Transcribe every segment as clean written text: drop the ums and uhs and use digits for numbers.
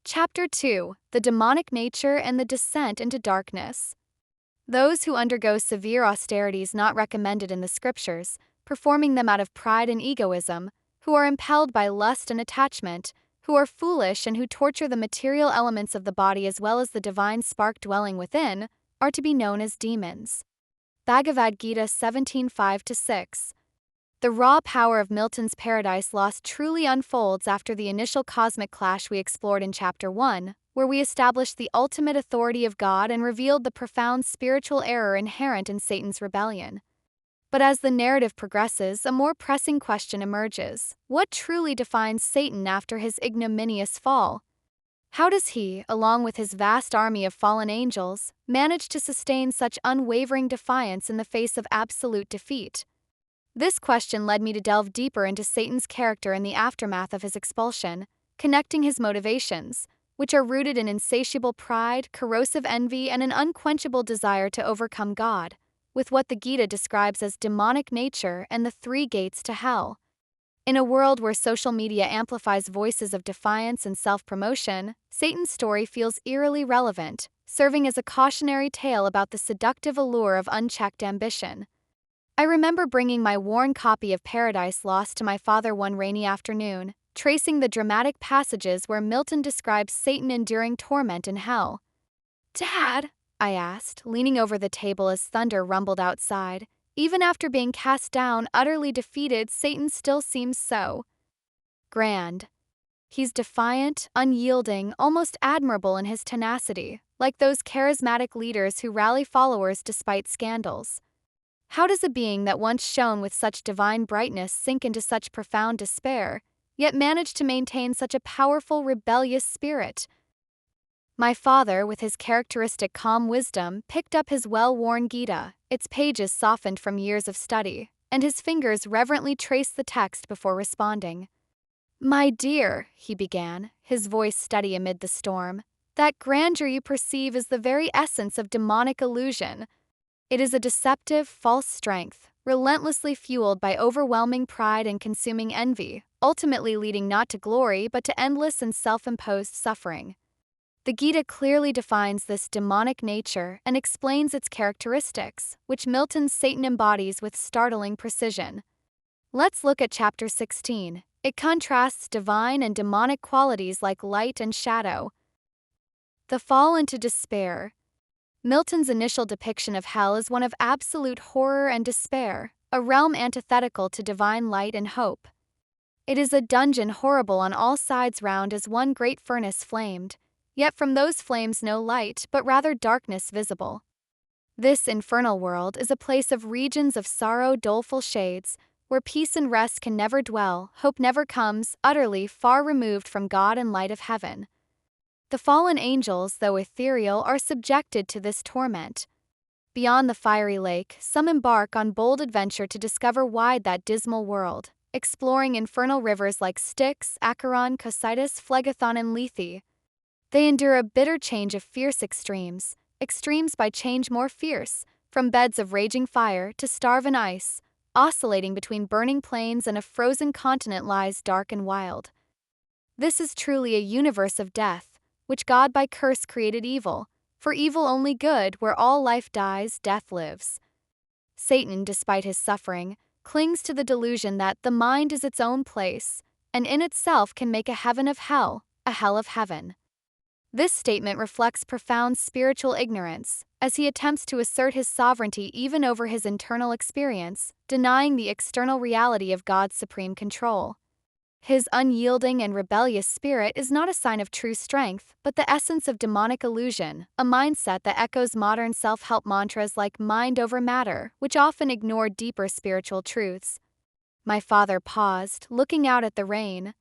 Chapter 2: The Demonic Nature and the Descent into Darkness. Those who undergo severe austerities not recommended in the scriptures, performing them out of pride and egoism, who are impelled by lust and attachment, who are foolish and who torture the material elements of the body as well as the divine spark dwelling within, are to be known as demons. Bhagavad Gita 17:5-6. The raw power of Milton's Paradise Lost truly unfolds after the initial cosmic clash we explored in Chapter 1, where we established the ultimate authority of God and revealed the profound spiritual error inherent in Satan's rebellion. But as the narrative progresses, a more pressing question emerges. What truly defines Satan after his ignominious fall? How does he, along with his vast army of fallen angels, manage to sustain such unwavering defiance in the face of absolute defeat? This question led me to delve deeper into Satan's character in the aftermath of his expulsion, connecting his motivations, which are rooted in insatiable pride, corrosive envy, and an unquenchable desire to overcome God, with what the Gita describes as demonic nature and the three gates to hell. In a world where social media amplifies voices of defiance and self-promotion, Satan's story feels eerily relevant, serving as a cautionary tale about the seductive allure of unchecked ambition. I remember bringing my worn copy of Paradise Lost to my father one rainy afternoon, tracing the dramatic passages where Milton describes Satan enduring torment in hell. "Dad," I asked, leaning over the table as thunder rumbled outside, "even after being cast down, utterly defeated, Satan still seems so grand. He's defiant, unyielding, almost admirable in his tenacity, like those charismatic leaders who rally followers despite scandals. How does a being that once shone with such divine brightness sink into such profound despair, yet manage to maintain such a powerful, rebellious spirit?" My father, with his characteristic calm wisdom, picked up his well-worn Gita, its pages softened from years of study, and his fingers reverently traced the text before responding. "My dear," he began, his voice steady amid the storm, "that grandeur you perceive is the very essence of demonic illusion. It is a deceptive, false strength, relentlessly fueled by overwhelming pride and consuming envy, ultimately leading not to glory but to endless and self-imposed suffering." The Gita clearly defines this demonic nature and explains its characteristics, which Milton's Satan embodies with startling precision. Let's look at Chapter 16. It contrasts divine and demonic qualities like light and shadow. The fall into despair. Milton's initial depiction of hell is one of absolute horror and despair, a realm antithetical to divine light and hope. It is a dungeon horrible on all sides round as one great furnace flamed, yet from those flames no light but rather darkness visible. This infernal world is a place of regions of sorrow, doleful shades, where peace and rest can never dwell, hope never comes, utterly far removed from God and light of heaven. The fallen angels, though ethereal, are subjected to this torment. Beyond the fiery lake, some embark on bold adventure to discover wide that dismal world, exploring infernal rivers like Styx, Acheron, Cocytus, Phlegethon, and Lethe. They endure a bitter change of fierce extremes, extremes by change more fierce, from beds of raging fire to starven ice, oscillating between burning plains and a frozen continent lies dark and wild. This is truly a universe of death, which God by curse created evil, for evil only good, where all life dies, death lives. Satan, despite his suffering, clings to the delusion that the mind is its own place, and in itself can make a heaven of hell, a hell of heaven. This statement reflects profound spiritual ignorance, as he attempts to assert his sovereignty even over his internal experience, denying the external reality of God's supreme control. His unyielding and rebellious spirit is not a sign of true strength, but the essence of demonic illusion, a mindset that echoes modern self-help mantras like mind over matter, which often ignore deeper spiritual truths. My father paused, looking out at the rain.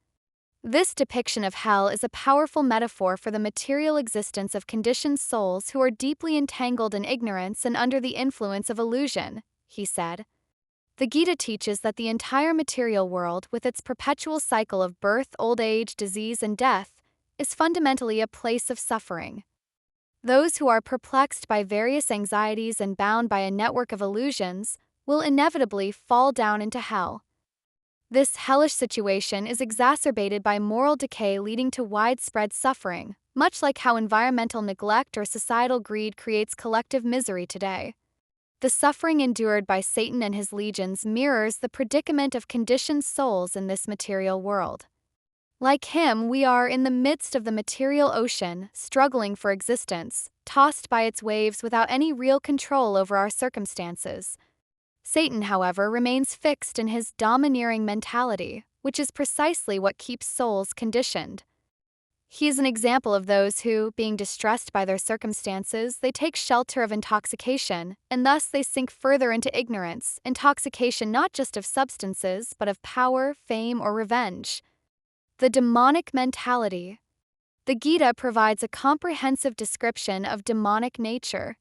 This depiction of hell is a powerful metaphor for the material existence of conditioned souls who are deeply entangled in ignorance and under the influence of illusion, he said. The Gita teaches that the entire material world, with its perpetual cycle of birth, old age, disease, and death, is fundamentally a place of suffering. Those who are perplexed by various anxieties and bound by a network of illusions will inevitably fall down into hell. This hellish situation is exacerbated by moral decay leading to widespread suffering, much like how environmental neglect or societal greed creates collective misery today. The suffering endured by Satan and his legions mirrors the predicament of conditioned souls in this material world. Like him, we are in the midst of the material ocean, struggling for existence, tossed by its waves without any real control over our circumstances. Satan, however, remains fixed in his domineering mentality, which is precisely what keeps souls conditioned. He is an example of those who, being distressed by their circumstances, they take shelter of intoxication, and thus they sink further into ignorance, intoxication not just of substances, but of power, fame, or revenge. The demonic mentality. The Gita provides a comprehensive description of demonic nature.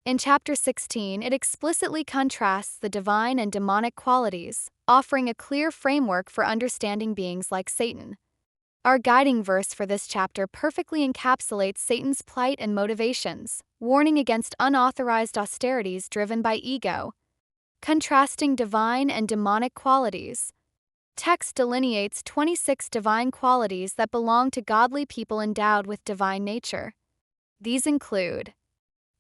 In chapter 16, it explicitly contrasts the divine and demonic qualities, offering a clear framework for understanding beings like Satan. Our guiding verse for this chapter perfectly encapsulates Satan's plight and motivations, warning against unauthorized austerities driven by ego. Contrasting divine and demonic qualities. Text delineates 26 divine qualities that belong to godly people endowed with divine nature. These include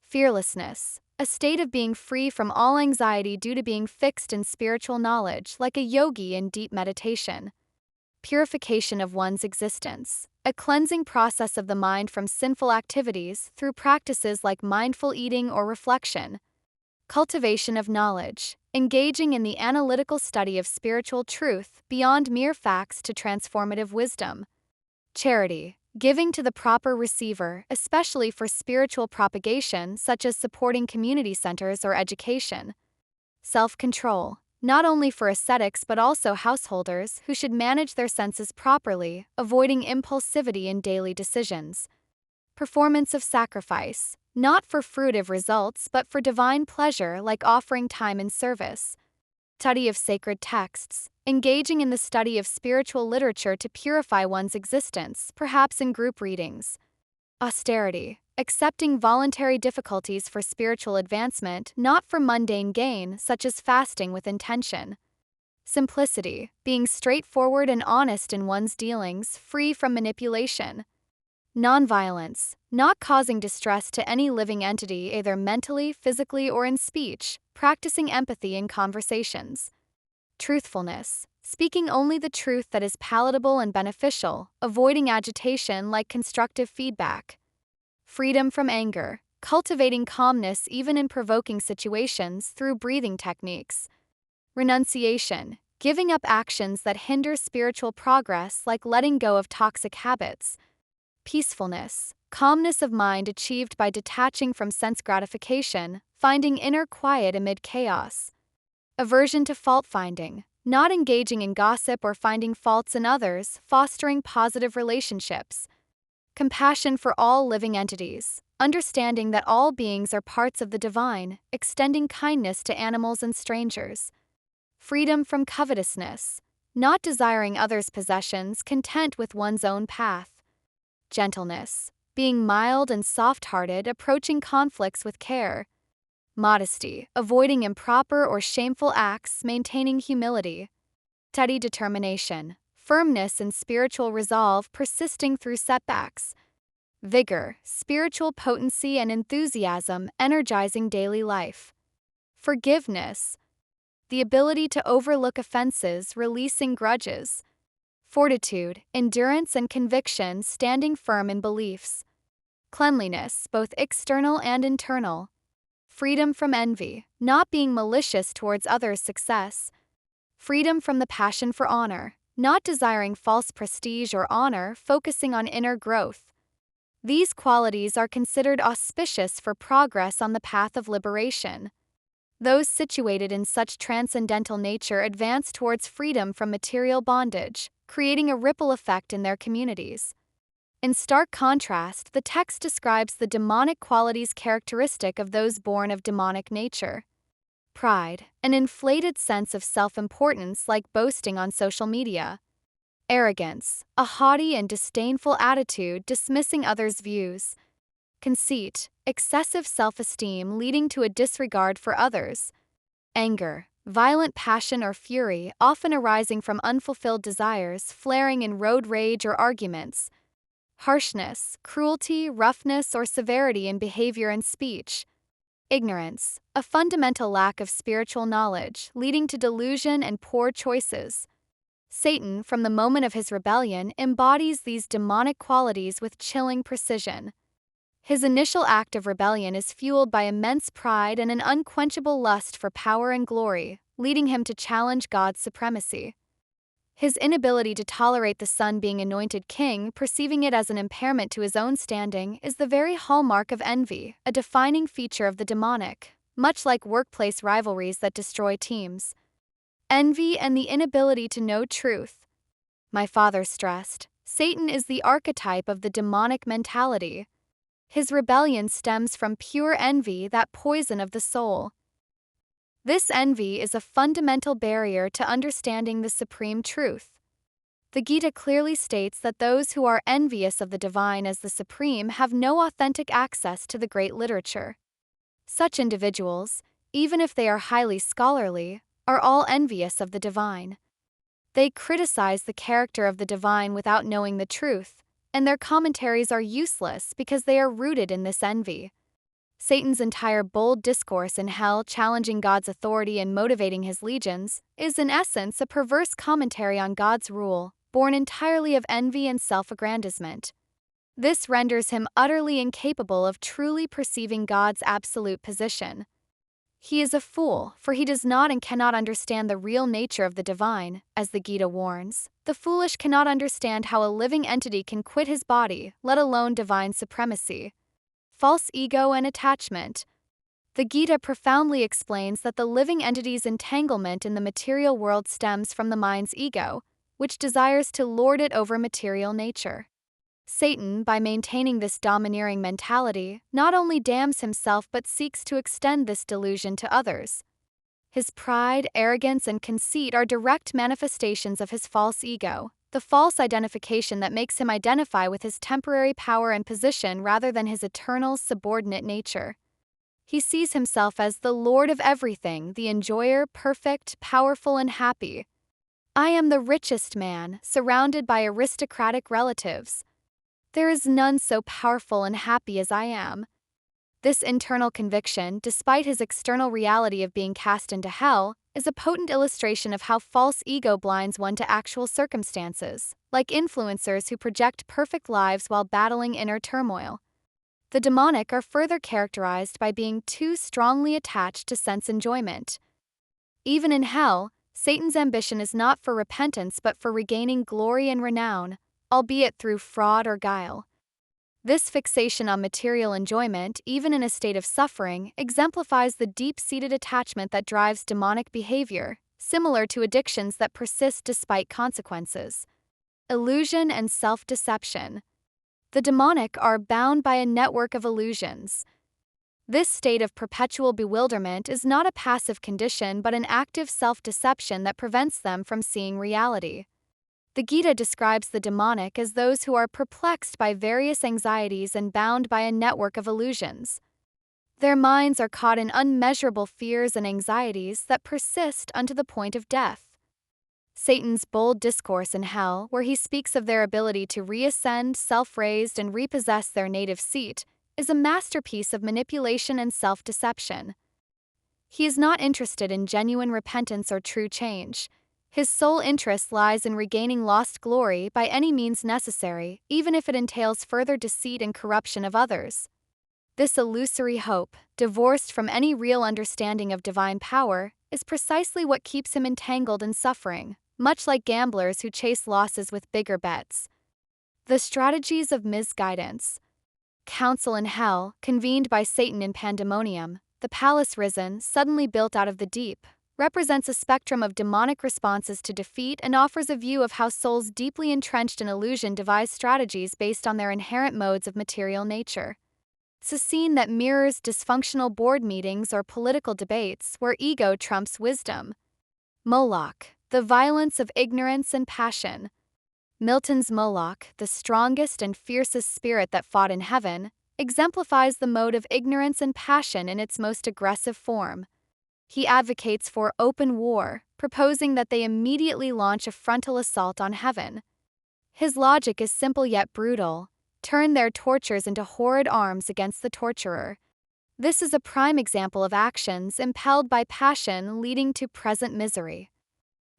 fearlessness, a state of being free from all anxiety due to being fixed in spiritual knowledge, like a yogi in deep meditation. Purification of one's existence, a cleansing process of the mind from sinful activities through practices like mindful eating or reflection. Cultivation of knowledge, engaging in the analytical study of spiritual truth beyond mere facts to transformative wisdom. Charity, giving to the proper receiver, especially for spiritual propagation such as supporting community centers or education. Self-control, not only for ascetics but also householders who should manage their senses properly, avoiding impulsivity in daily decisions. Performance of sacrifice, not for fruitive results but for divine pleasure like offering time in service. Study of sacred texts, engaging in the study of spiritual literature to purify one's existence, perhaps in group readings. Austerity, accepting voluntary difficulties for spiritual advancement, not for mundane gain, such as fasting with intention. Simplicity, being straightforward and honest in one's dealings, free from manipulation. Nonviolence, not causing distress to any living entity either mentally, physically, or in speech, practicing empathy in conversations. Truthfulness, speaking only the truth that is palatable and beneficial, avoiding agitation like constructive feedback. Freedom from anger, cultivating calmness even in provoking situations through breathing techniques. Renunciation, giving up actions that hinder spiritual progress like letting go of toxic habits. Peacefulness, calmness of mind achieved by detaching from sense gratification, finding inner quiet amid chaos. Aversion to fault-finding, not engaging in gossip or finding faults in others, fostering positive relationships. Compassion for all living entities, understanding that all beings are parts of the divine, extending kindness to animals and strangers. Freedom from covetousness, not desiring others' possessions, content with one's own path. Gentleness, being mild and soft-hearted, approaching conflicts with care. Modesty, avoiding improper or shameful acts, maintaining humility. Steady determination, firmness and spiritual resolve, persisting through setbacks. Vigor, spiritual potency and enthusiasm, energizing daily life. Forgiveness, the ability to overlook offenses, releasing grudges. Fortitude, endurance and conviction, standing firm in beliefs. Cleanliness, both external and internal. Freedom from envy, not being malicious towards others' success. Freedom from the passion for honor, not desiring false prestige or honor, focusing on inner growth. These qualities are considered auspicious for progress on the path of liberation. Those situated in such transcendental nature advance towards freedom from material bondage, creating a ripple effect in their communities. In stark contrast, the text describes the demonic qualities characteristic of those born of demonic nature. Pride, an inflated sense of self-importance like boasting on social media. Arrogance, a haughty and disdainful attitude dismissing others' views. Conceit, excessive self-esteem leading to a disregard for others. Anger, violent passion or fury, often arising from unfulfilled desires, flaring in road rage or arguments. Harshness, cruelty, roughness, or severity in behavior and speech. Ignorance, a fundamental lack of spiritual knowledge, leading to delusion and poor choices. Satan, from the moment of his rebellion, embodies these demonic qualities with chilling precision. His initial act of rebellion is fueled by immense pride and an unquenchable lust for power and glory, leading him to challenge God's supremacy. His inability to tolerate the son being anointed king, perceiving it as an impairment to his own standing, is the very hallmark of envy, a defining feature of the demonic, much like workplace rivalries that destroy teams. Envy and the inability to know truth. My father stressed, Satan is the archetype of the demonic mentality. His rebellion stems from pure envy, that poison of the soul. This envy is a fundamental barrier to understanding the supreme truth. The Gita clearly states that those who are envious of the divine as the supreme have no authentic access to the great literature. Such individuals, even if they are highly scholarly, are all envious of the divine. They criticize the character of the divine without knowing the truth, and their commentaries are useless because they are rooted in this envy. Satan's entire bold discourse in hell, challenging God's authority and motivating his legions, is in essence a perverse commentary on God's rule, born entirely of envy and self-aggrandizement. This renders him utterly incapable of truly perceiving God's absolute position. He is a fool, for he does not and cannot understand the real nature of the divine, as the Gita warns. The foolish cannot understand how a living entity can quit his body, let alone divine supremacy. False ego and attachment. The Gita profoundly explains that the living entity's entanglement in the material world stems from the mind's ego, which desires to lord it over material nature. Satan, by maintaining this domineering mentality, not only damns himself but seeks to extend this delusion to others. His pride, arrogance, and conceit are direct manifestations of his false ego, the false identification that makes him identify with his temporary power and position rather than his eternal, subordinate nature. He sees himself as the Lord of everything, the enjoyer, perfect, powerful, and happy. I am the richest man, surrounded by aristocratic relatives. There is none so powerful and happy as I am. This internal conviction, despite his external reality of being cast into hell, is a potent illustration of how false ego blinds one to actual circumstances, like influencers who project perfect lives while battling inner turmoil. The demonic are further characterized by being too strongly attached to sense enjoyment. Even in hell, Satan's ambition is not for repentance but for regaining glory and renown, albeit through fraud or guile. This fixation on material enjoyment, even in a state of suffering, exemplifies the deep-seated attachment that drives demonic behavior, similar to addictions that persist despite consequences. Illusion and self-deception. The demonic are bound by a network of illusions. This state of perpetual bewilderment is not a passive condition but an active self-deception that prevents them from seeing reality. The Gita describes the demonic as those who are perplexed by various anxieties and bound by a network of illusions. Their minds are caught in unmeasurable fears and anxieties that persist unto the point of death. Satan's bold discourse in hell, where he speaks of their ability to reascend, self-raised, and repossess their native seat, is a masterpiece of manipulation and self-deception. He is not interested in genuine repentance or true change. His sole interest lies in regaining lost glory by any means necessary, even if it entails further deceit and corruption of others. This illusory hope, divorced from any real understanding of divine power, is precisely what keeps him entangled in suffering, much like gamblers who chase losses with bigger bets. The strategies of misguidance. Council in hell, convened by Satan in pandemonium, the palace risen, suddenly built out of the deep, represents a spectrum of demonic responses to defeat and offers a view of how souls deeply entrenched in illusion devise strategies based on their inherent modes of material nature. It's a scene that mirrors dysfunctional board meetings or political debates where ego trumps wisdom. Moloch, the violence of ignorance and passion. Milton's Moloch, the strongest and fiercest spirit that fought in heaven, exemplifies the mode of ignorance and passion in its most aggressive form. He advocates for open war, proposing that they immediately launch a frontal assault on heaven. His logic is simple yet brutal: turn their tortures into horrid arms against the torturer. This is a prime example of actions impelled by passion leading to present misery.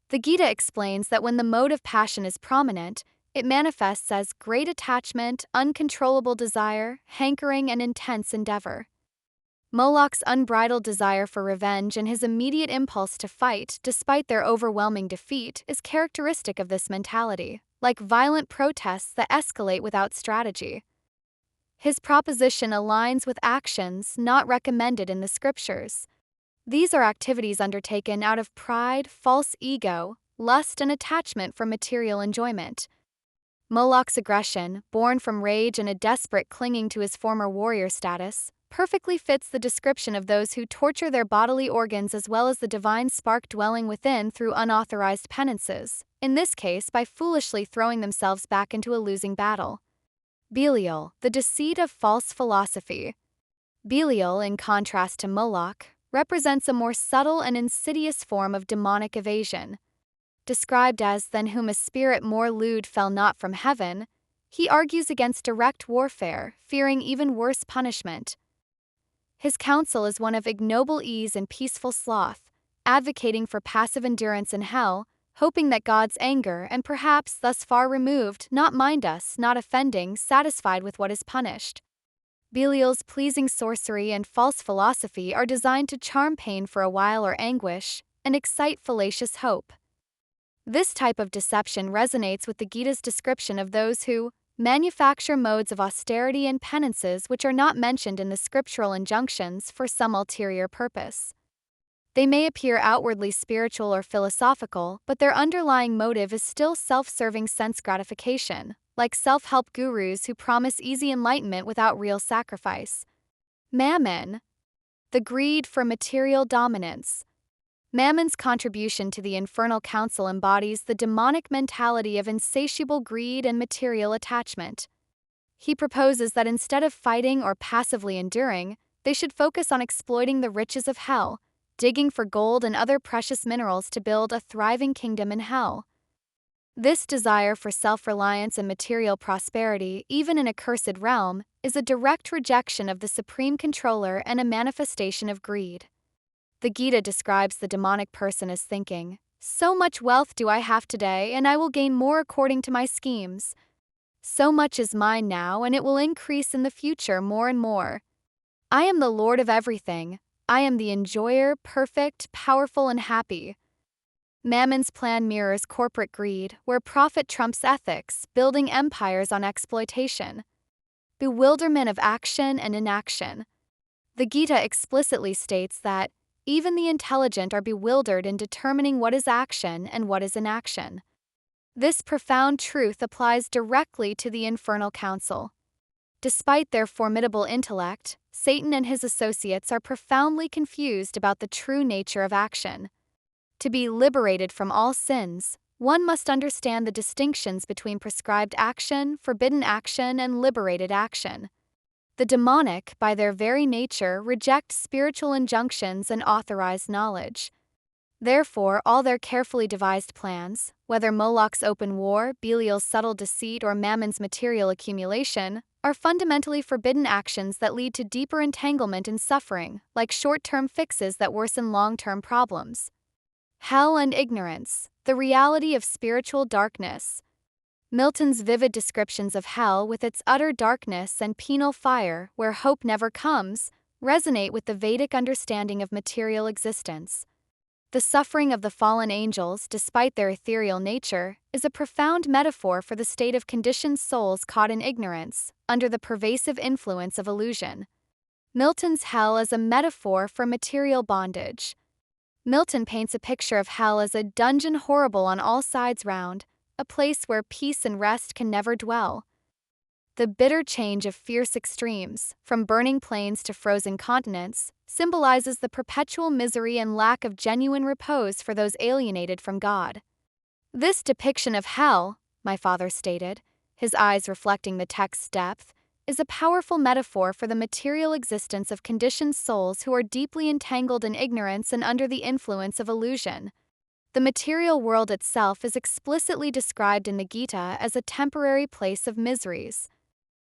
The Gita explains that when the mode of passion is prominent, it manifests as great attachment, uncontrollable desire, hankering, and intense endeavor. Moloch's unbridled desire for revenge and his immediate impulse to fight, despite their overwhelming defeat, is characteristic of this mentality, like violent protests that escalate without strategy. His proposition aligns with actions not recommended in the scriptures. These are activities undertaken out of pride, false ego, lust, and attachment for material enjoyment. Moloch's aggression, born from rage and a desperate clinging to his former warrior status, perfectly fits the description of those who torture their bodily organs as well as the divine spark dwelling within through unauthorized penances, in this case by foolishly throwing themselves back into a losing battle. Belial, the deceit of false philosophy. Belial, in contrast to Moloch, represents a more subtle and insidious form of demonic evasion. Described as "than whom a spirit more lewd fell not from heaven," he argues against direct warfare, fearing even worse punishment. His counsel is one of ignoble ease and peaceful sloth, advocating for passive endurance in hell, hoping that God's anger and perhaps thus far removed not mind us, not offending, satisfied with what is punished. Belial's pleasing sorcery and false philosophy are designed to charm pain for a while or anguish, and excite fallacious hope. This type of deception resonates with the Gita's description of those who manufacture modes of austerity and penances which are not mentioned in the scriptural injunctions for some ulterior purpose. They may appear outwardly spiritual or philosophical, but their underlying motive is still self-serving sense gratification, like self-help gurus who promise easy enlightenment without real sacrifice. Mammon, the greed for material dominance. Mammon's contribution to the infernal council embodies the demonic mentality of insatiable greed and material attachment. He proposes that instead of fighting or passively enduring, they should focus on exploiting the riches of hell, digging for gold and other precious minerals to build a thriving kingdom in hell. This desire for self-reliance and material prosperity, even in a cursed realm, is a direct rejection of the supreme controller and a manifestation of greed. The Gita describes the demonic person as thinking, "So much wealth do I have today, and I will gain more according to my schemes. So much is mine now, and it will increase in the future more and more. I am the Lord of everything. I am the enjoyer, perfect, powerful, and happy." Mammon's plan mirrors corporate greed, where profit trumps ethics, building empires on exploitation. Bewilderment of action and inaction. The Gita explicitly states that even the intelligent are bewildered in determining what is action and what is inaction. This profound truth applies directly to the infernal council. Despite their formidable intellect, Satan and his associates are profoundly confused about the true nature of action. To be liberated from all sins, one must understand the distinctions between prescribed action, forbidden action, and liberated action. The demonic, by their very nature, reject spiritual injunctions and authorized knowledge. Therefore, all their carefully devised plans, whether Moloch's open war, Belial's subtle deceit, or Mammon's material accumulation, are fundamentally forbidden actions that lead to deeper entanglement and suffering, like short-term fixes that worsen long-term problems. Hell and ignorance, the reality of spiritual darkness. Milton's vivid descriptions of hell with its utter darkness and penal fire, where hope never comes, resonate with the Vedic understanding of material existence. The suffering of the fallen angels, despite their ethereal nature, is a profound metaphor for the state of conditioned souls caught in ignorance, under the pervasive influence of illusion. Milton's hell is a metaphor for material bondage. Milton paints a picture of hell as a dungeon horrible on all sides round, a place where peace and rest can never dwell. The bitter change of fierce extremes, from burning plains to frozen continents, symbolizes the perpetual misery and lack of genuine repose for those alienated from God. This depiction of hell, my father stated, his eyes reflecting the text's depth, is a powerful metaphor for the material existence of conditioned souls who are deeply entangled in ignorance and under the influence of illusion. The material world itself is explicitly described in the Gita as a temporary place of miseries.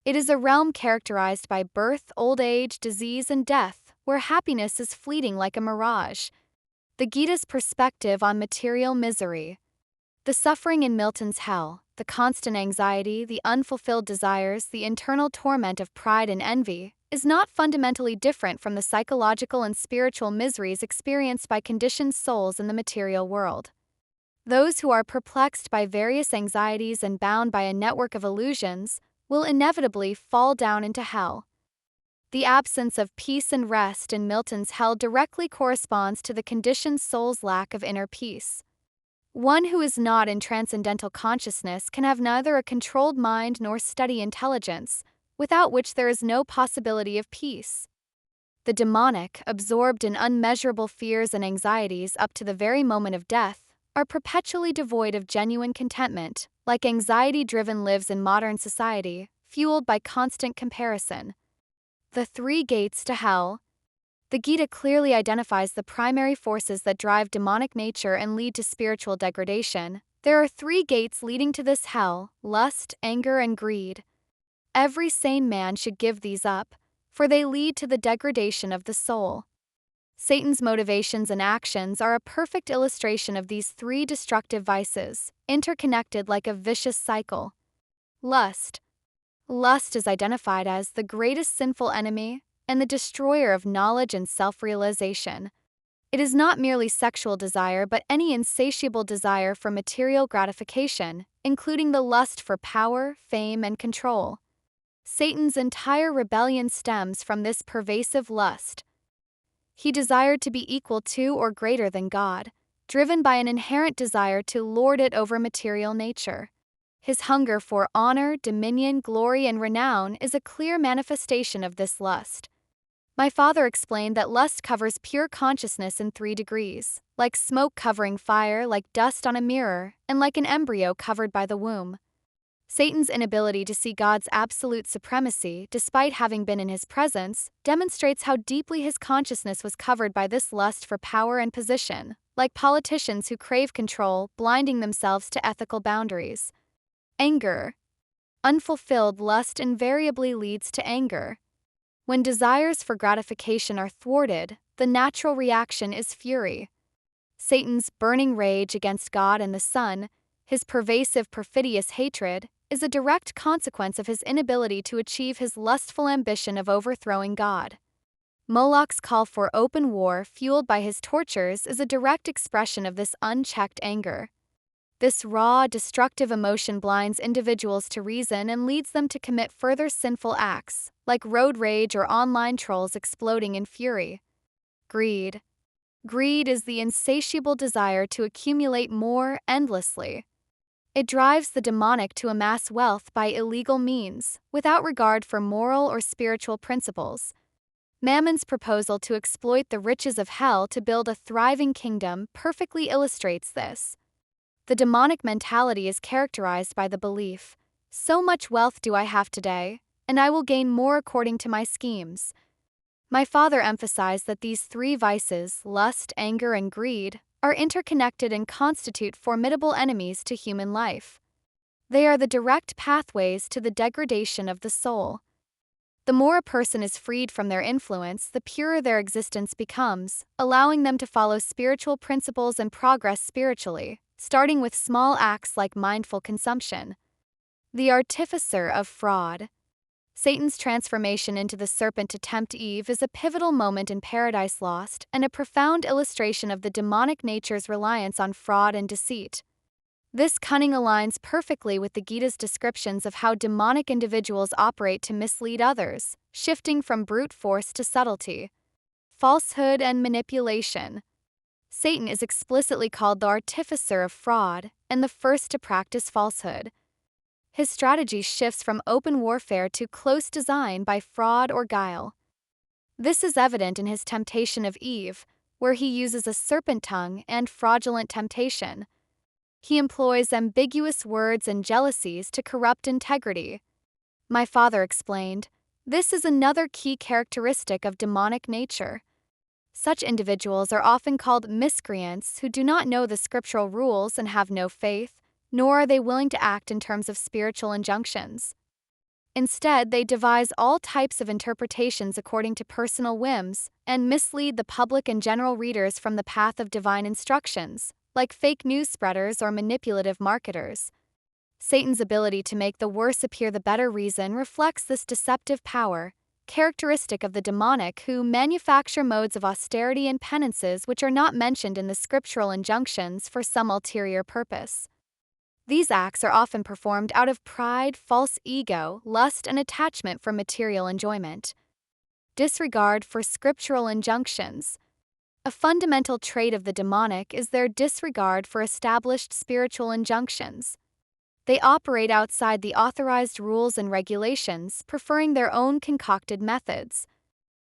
It is a realm characterized by birth, old age, disease, and death, where happiness is fleeting like a mirage. The Gita's perspective on material misery. The suffering in Milton's hell, the constant anxiety, the unfulfilled desires, the internal torment of pride and envy, is not fundamentally different from the psychological and spiritual miseries experienced by conditioned souls in the material world. Those who are perplexed by various anxieties and bound by a network of illusions will inevitably fall down into hell. The absence of peace and rest in Milton's hell directly corresponds to the conditioned soul's lack of inner peace. One who is not in transcendental consciousness can have neither a controlled mind nor steady intelligence, without which there is no possibility of peace. The demonic, absorbed in unmeasurable fears and anxieties up to the very moment of death, are perpetually devoid of genuine contentment, like anxiety-driven lives in modern society, fueled by constant comparison. The three gates to hell. The Gita clearly identifies the primary forces that drive demonic nature and lead to spiritual degradation. There are three gates leading to this hell: lust, anger, and greed. Every sane man should give these up, for they lead to the degradation of the soul. Satan's motivations and actions are a perfect illustration of these three destructive vices, interconnected like a vicious cycle. Lust. Lust is identified as the greatest sinful enemy and the destroyer of knowledge and self-realization. It is not merely sexual desire but any insatiable desire for material gratification, including the lust for power, fame, and control. Satan's entire rebellion stems from this pervasive lust. He desired to be equal to or greater than God, driven by an inherent desire to lord it over material nature. His hunger for honor, dominion, glory, and renown is a clear manifestation of this lust. My father explained that lust covers pure consciousness in 3 degrees, like smoke covering fire, like dust on a mirror, and like an embryo covered by the womb. Satan's inability to see God's absolute supremacy, despite having been in his presence, demonstrates how deeply his consciousness was covered by this lust for power and position, like politicians who crave control, blinding themselves to ethical boundaries. Anger. Unfulfilled lust invariably leads to anger. When desires for gratification are thwarted, the natural reaction is fury. Satan's burning rage against God and the Son, his pervasive perfidious hatred, is a direct consequence of his inability to achieve his lustful ambition of overthrowing God. Moloch's call for open war, fueled by his tortures, is a direct expression of this unchecked anger. This raw, destructive emotion blinds individuals to reason and leads them to commit further sinful acts, like road rage or online trolls exploding in fury. Greed. Greed is the insatiable desire to accumulate more endlessly. It drives the demonic to amass wealth by illegal means, without regard for moral or spiritual principles. Mammon's proposal to exploit the riches of hell to build a thriving kingdom perfectly illustrates this. The demonic mentality is characterized by the belief, "So much wealth do I have today, and I will gain more according to my schemes." My father emphasized that these 3 vices, lust, anger, and greed, are interconnected and constitute formidable enemies to human life. They are the direct pathways to the degradation of the soul. The more a person is freed from their influence, the purer their existence becomes, allowing them to follow spiritual principles and progress spiritually, starting with small acts like mindful consumption. The artificer of fraud. Satan's transformation into the serpent to tempt Eve is a pivotal moment in Paradise Lost and a profound illustration of the demonic nature's reliance on fraud and deceit. This cunning aligns perfectly with the Gita's descriptions of how demonic individuals operate to mislead others, shifting from brute force to subtlety. Falsehood and manipulation. Satan is explicitly called the artificer of fraud and the first to practice falsehood. His strategy shifts from open warfare to close design by fraud or guile. This is evident in his temptation of Eve, where he uses a serpent tongue and fraudulent temptation. He employs ambiguous words and jealousies to corrupt integrity. My father explained, This is another key characteristic of demonic nature. Such individuals are often called miscreants who do not know the scriptural rules and have no faith, nor are they willing to act in terms of spiritual injunctions. Instead, they devise all types of interpretations according to personal whims and mislead the public and general readers from the path of divine instructions, like fake news spreaders or manipulative marketers. Satan's ability to make the worse appear the better reason reflects this deceptive power, characteristic of the demonic, who manufacture modes of austerity and penances which are not mentioned in the scriptural injunctions for some ulterior purpose. These acts are often performed out of pride, false ego, lust, and attachment for material enjoyment. Disregard for scriptural injunctions. A fundamental trait of the demonic is their disregard for established spiritual injunctions. They operate outside the authorized rules and regulations, preferring their own concocted methods.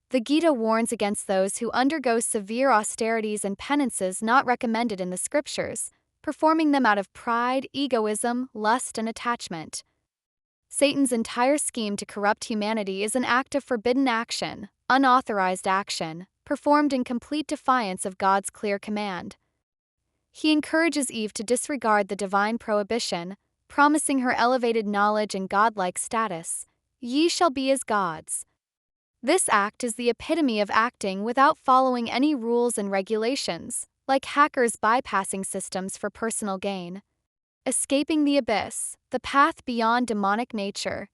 The Gita warns against those who undergo severe austerities and penances not recommended in the scriptures, performing them out of pride, egoism, lust, and attachment. Satan's entire scheme to corrupt humanity is an act of forbidden action, unauthorized action, performed in complete defiance of God's clear command. He encourages Eve to disregard the divine prohibition, promising her elevated knowledge and godlike status. Ye shall be as gods. This act is the epitome of acting without following any rules and regulations, like hackers bypassing systems for personal gain. Escaping the abyss, the path beyond demonic nature.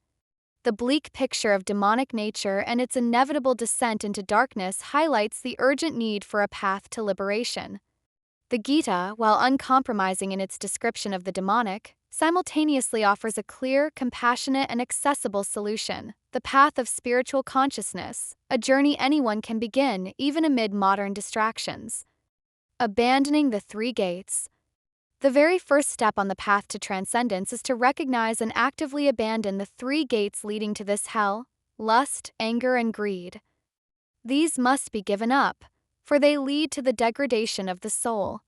The bleak picture of demonic nature and its inevitable descent into darkness highlights the urgent need for a path to liberation. The Gita, while uncompromising in its description of the demonic, simultaneously offers a clear, compassionate, and accessible solution: the path of spiritual consciousness, a journey anyone can begin even amid modern distractions. Abandoning the three gates. The very first step on the path to transcendence is to recognize and actively abandon the three gates leading to this hell: lust, anger, and greed. These must be given up, for they lead to the degradation of the soul.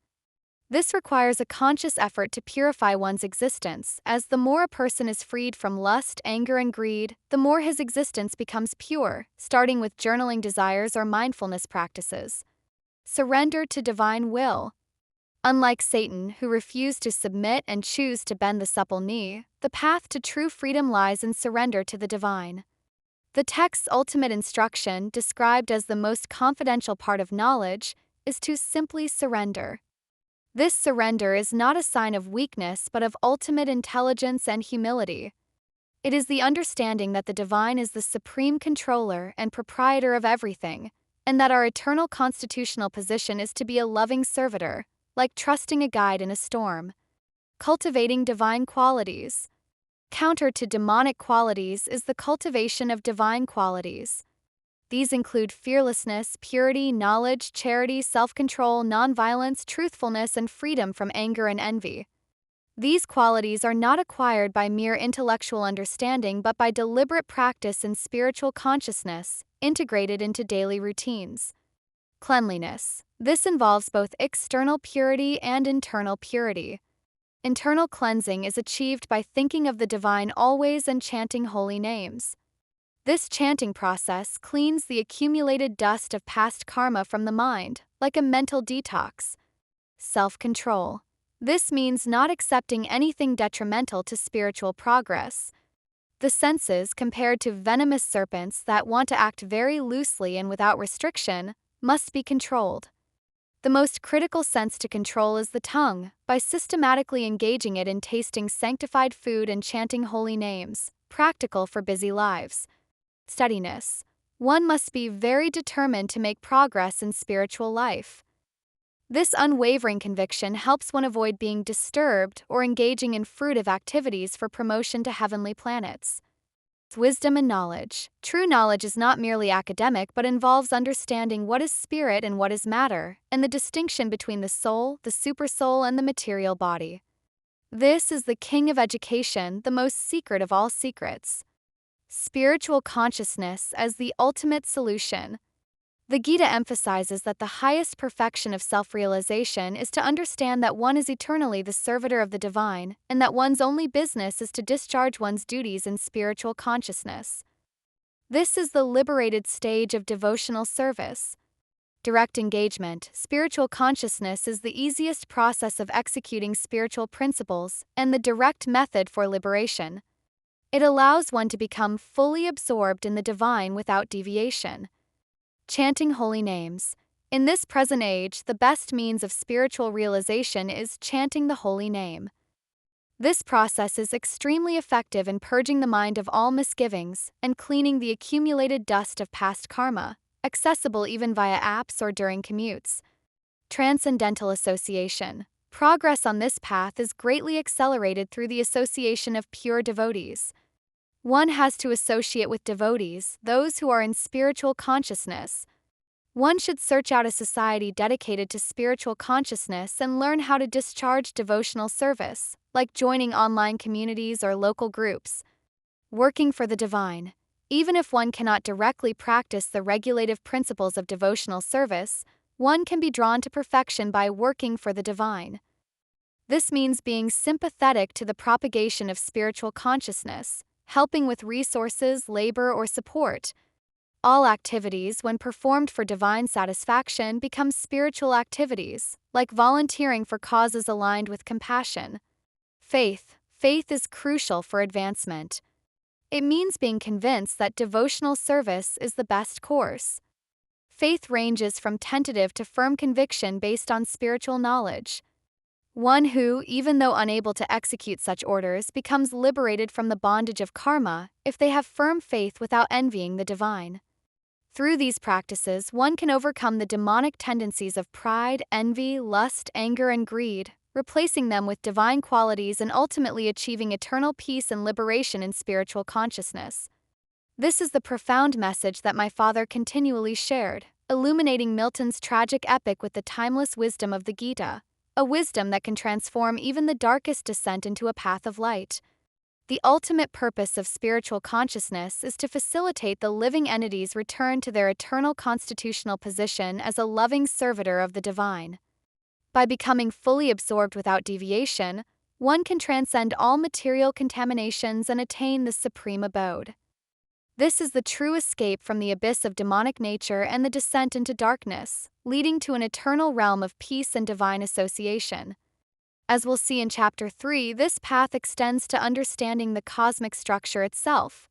This requires a conscious effort to purify one's existence, as the more a person is freed from lust, anger, and greed, the more his existence becomes pure, starting with journaling desires or mindfulness practices. Surrender to divine will. Unlike Satan, who refused to submit and choose to bend the supple knee, the path to true freedom lies in surrender to the divine. The text's ultimate instruction, described as the most confidential part of knowledge, is to simply surrender. This surrender is not a sign of weakness but of ultimate intelligence and humility. It is the understanding that the divine is the supreme controller and proprietor of everything, and that our eternal constitutional position is to be a loving servitor, like trusting a guide in a storm. Cultivating divine qualities. Counter to demonic qualities is the cultivation of divine qualities. These include fearlessness, purity, knowledge, charity, self-control, nonviolence, truthfulness, and freedom from anger and envy. These qualities are not acquired by mere intellectual understanding but by deliberate practice in spiritual consciousness, integrated into daily routines. Cleanliness. This involves both external purity and internal purity. Internal cleansing is achieved by thinking of the divine always and chanting holy names. This chanting process cleans the accumulated dust of past karma from the mind, like a mental detox. Self-control. This means not accepting anything detrimental to spiritual progress. The senses, compared to venomous serpents that want to act very loosely and without restriction, must be controlled. The most critical sense to control is the tongue, by systematically engaging it in tasting sanctified food and chanting holy names, practical for busy lives. Steadiness. One must be very determined to make progress in spiritual life. This unwavering conviction helps one avoid being disturbed or engaging in fruitive activities for promotion to heavenly planets. Wisdom and knowledge. True knowledge is not merely academic but involves understanding what is spirit and what is matter, and the distinction between the soul, the supersoul, and the material body. This is the king of education, the most secret of all secrets. Spiritual consciousness as the ultimate solution. The Gita emphasizes that the highest perfection of self-realization is to understand that one is eternally the servitor of the divine, and that one's only business is to discharge one's duties in spiritual consciousness. This is the liberated stage of devotional service. Direct engagement, spiritual consciousness is the easiest process of executing spiritual principles and the direct method for liberation. It allows one to become fully absorbed in the divine without deviation. Chanting holy names. In this present age, the best means of spiritual realization is chanting the holy name. This process is extremely effective in purging the mind of all misgivings and cleaning the accumulated dust of past karma, accessible even via apps or during commutes. Transcendental association. Progress on this path is greatly accelerated through the association of pure devotees. One has to associate with devotees, those who are in spiritual consciousness. One should search out a society dedicated to spiritual consciousness and learn how to discharge devotional service, like joining online communities or local groups. Working for the divine. Even if one cannot directly practice the regulative principles of devotional service, one can be drawn to perfection by working for the divine. This means being sympathetic to the propagation of spiritual consciousness, helping with resources, labor, or support. All activities, when performed for divine satisfaction, become spiritual activities, like volunteering for causes aligned with compassion. Faith. Faith is crucial for advancement. It means being convinced that devotional service is the best course. Faith ranges from tentative to firm conviction based on spiritual knowledge. One who, even though unable to execute such orders, becomes liberated from the bondage of karma if they have firm faith without envying the divine. Through these practices, one can overcome the demonic tendencies of pride, envy, lust, anger, and greed, replacing them with divine qualities and ultimately achieving eternal peace and liberation in spiritual consciousness. This is the profound message that my father continually shared, illuminating Milton's tragic epic with the timeless wisdom of the Gita, a wisdom that can transform even the darkest descent into a path of light. The ultimate purpose of spiritual consciousness is to facilitate the living entity's return to their eternal constitutional position as a loving servitor of the divine. By becoming fully absorbed without deviation, one can transcend all material contaminations and attain the supreme abode. This is the true escape from the abyss of demonic nature and the descent into darkness, leading to an eternal realm of peace and divine association. As we'll see in Chapter 3, this path extends to understanding the cosmic structure itself,